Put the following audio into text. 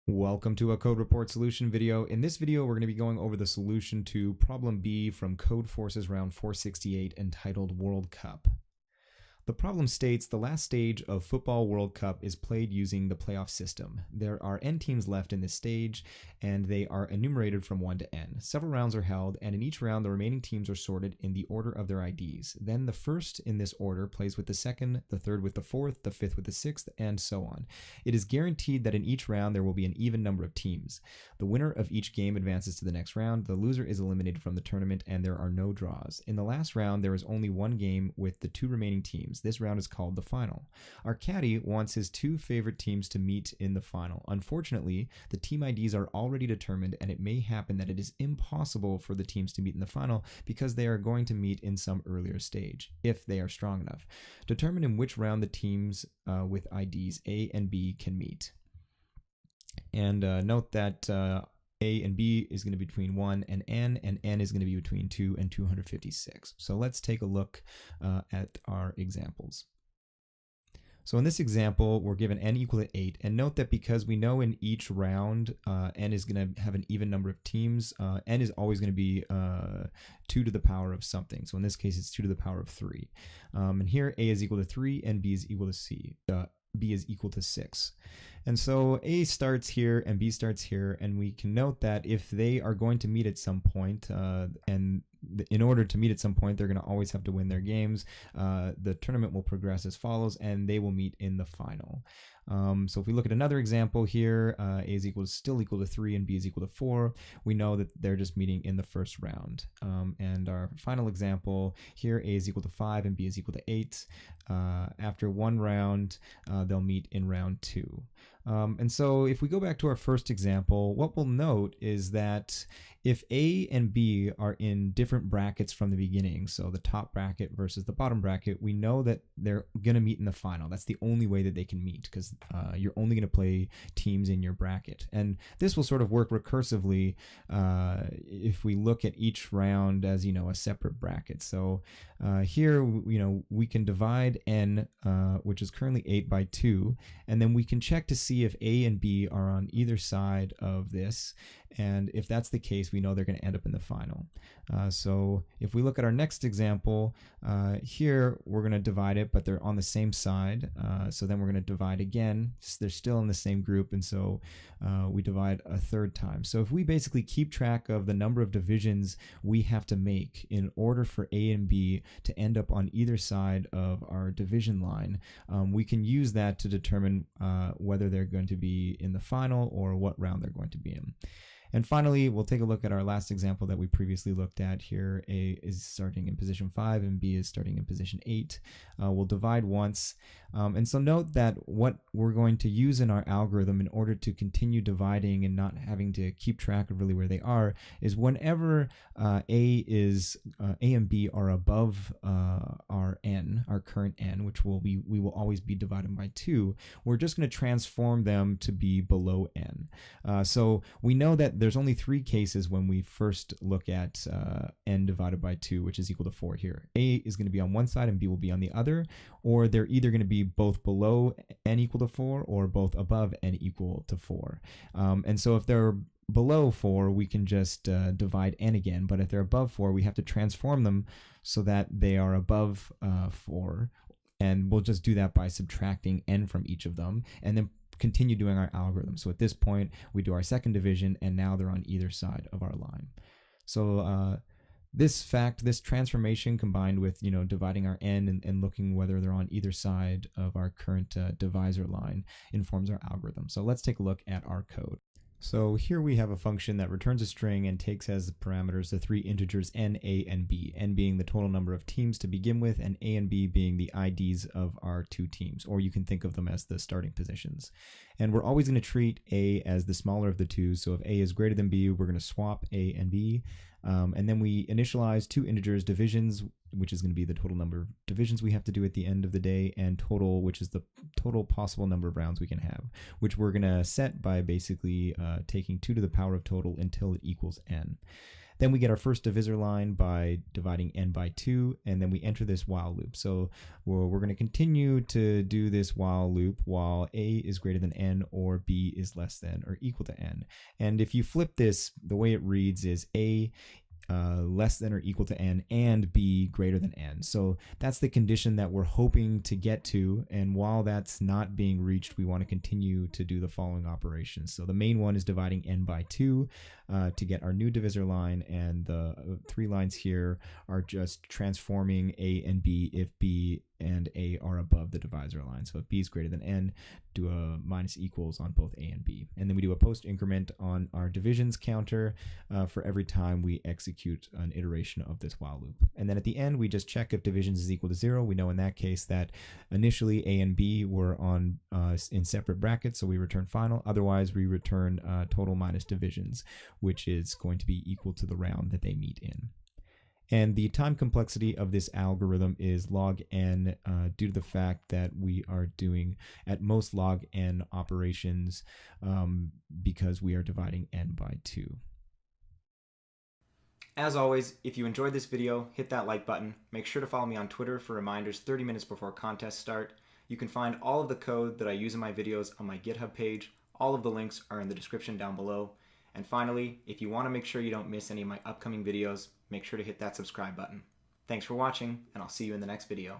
Welcome to a code report solution video. In this video, we're going to be going over the solution to problem B from Codeforces round 468 entitled World Cup. The problem states the last stage of Football World Cup is played using the playoff system. There are n teams left in this stage, and they are enumerated from 1 to n. Several rounds are held, and in each round the remaining teams are sorted in the order of their IDs. Then the first in this order plays with the second, the third with the fourth, the fifth with the sixth, and so on. It is guaranteed that in each round there will be an even number of teams. The winner of each game advances to the next round, the loser is eliminated from the tournament, and there are no draws. In the last round there is only one game with the two remaining teams. This round is called the final. Our caddy wants his two favorite teams to meet in the final. Unfortunately, the team IDs are already determined, and it may happen that it is impossible for the teams to meet in the final because they are going to meet in some earlier stage, if they are strong enough. Determine in which round the teams with IDs A and B can meet. And note that A and B is going to be between 1 and N is going to be between 2 and 256. So let's take a look at our examples. So in this example, we're given n equal to 8, and note that because we know in each round n is going to have an even number of teams, n is always going to be 2 to the power of something. So in this case, it's 2 to the power of 3. And here A is equal to 3 and B is equal to B is equal to 6. And so A starts here and B starts here, and we can note that if they are going to meet at some point, and in order to meet at some point, they're going to always have to win their games. The tournament will progress as follows, and they will meet in the final. So if we look at another example here, A is still equal to 3 and B is equal to 4, we know that they're just meeting in the first round. And our final example here, A is equal to 5 and B is equal to 8. After one round, they'll meet in round 2. And so if we go back to our first example, what we'll note is that if A and B are in different brackets from the beginning, so the top bracket versus the bottom bracket, we know that they're going to meet in the final. That's the only way that they can meet, because you're only going to play teams in your bracket. And this will sort of work recursively if we look at each round as, a separate bracket. So here, we can divide n, which is currently 8 by 2, and then we can check to see if A and B are on either side of this. And if that's the case, we know they're going to end up in the final. So if we look at our next example, here we're going to divide it, but they're on the same side. So then we're going to divide again. They're still in the same group, and so we divide a third time. So if we basically keep track of the number of divisions we have to make in order for A and B to end up on either side of our division line, we can use that to determine whether they're going to be in the final or what round they're going to be in. And finally, we'll take a look at our last example that we previously looked at here. A is starting in position 5 and B is starting in position 8. We'll divide once. And so note that what we're going to use in our algorithm in order to continue dividing and not having to keep track of really where they are is whenever A and B are above our n, our current n, which we will always be divided by 2, we're just going to transform them to be below n. So we know that there's only 3 cases when we first look at n divided by 2, which is equal to 4 here. A is going to be on one side and B will be on the other, or they're either going to be both below n equal to 4 or both above n equal to 4. And so if they're below 4, we can just divide n again, but if they're above 4, we have to transform them so that they are above 4, and we'll just do that by subtracting n from each of them, and then continue doing our algorithm. So at this point, we do our second division, and now they're on either side of our line. So this transformation combined with, dividing our n and looking whether they're on either side of our current divisor line informs our algorithm. So let's take a look at our code. So here we have a function that returns a string and takes as parameters the 3 integers n, a, and b, n being the total number of teams to begin with, and a and b being the IDs of our 2 teams, or you can think of them as the starting positions. And we're always going to treat a as the smaller of the two, so if a is greater than b, we're going to swap a and b. And then we initialize 2 integers divisions, which is going to be the total number of divisions we have to do at the end of the day, and total, which is the total possible number of rounds we can have, which we're going to set by basically taking 2 to the power of total until it equals n. Then we get our first divisor line by dividing n by 2, and then we enter this while loop. So we're going to continue to do this while loop while a is greater than n or b is less than or equal to n. And if you flip this, the way it reads is a less than or equal to n and b greater than n. So that's the condition that we're hoping to get to, and while that's not being reached, we want to continue to do the following operations. So the main one is dividing n by 2 to get our new divisor line, and the 3 lines here are just transforming a and b if b and a are above the divisor line. So if b is greater than n, do a minus equals on both a and b. And then we do a post increment on our divisions counter for every time we execute an iteration of this while loop. And then at the end, we just check if divisions is equal to 0. We know in that case that initially a and b were on in separate brackets, so we return final. Otherwise, we return total minus divisions, which is going to be equal to the round that they meet in. And the time complexity of this algorithm is log n due to the fact that we are doing at most log n operations because we are dividing n by 2. As always, if you enjoyed this video, hit that like button. Make sure to follow me on Twitter for reminders 30 minutes before contests start. You can find all of the code that I use in my videos on my GitHub page. All of the links are in the description down below. And finally, if you want to make sure you don't miss any of my upcoming videos, make sure to hit that subscribe button. Thanks for watching, and I'll see you in the next video.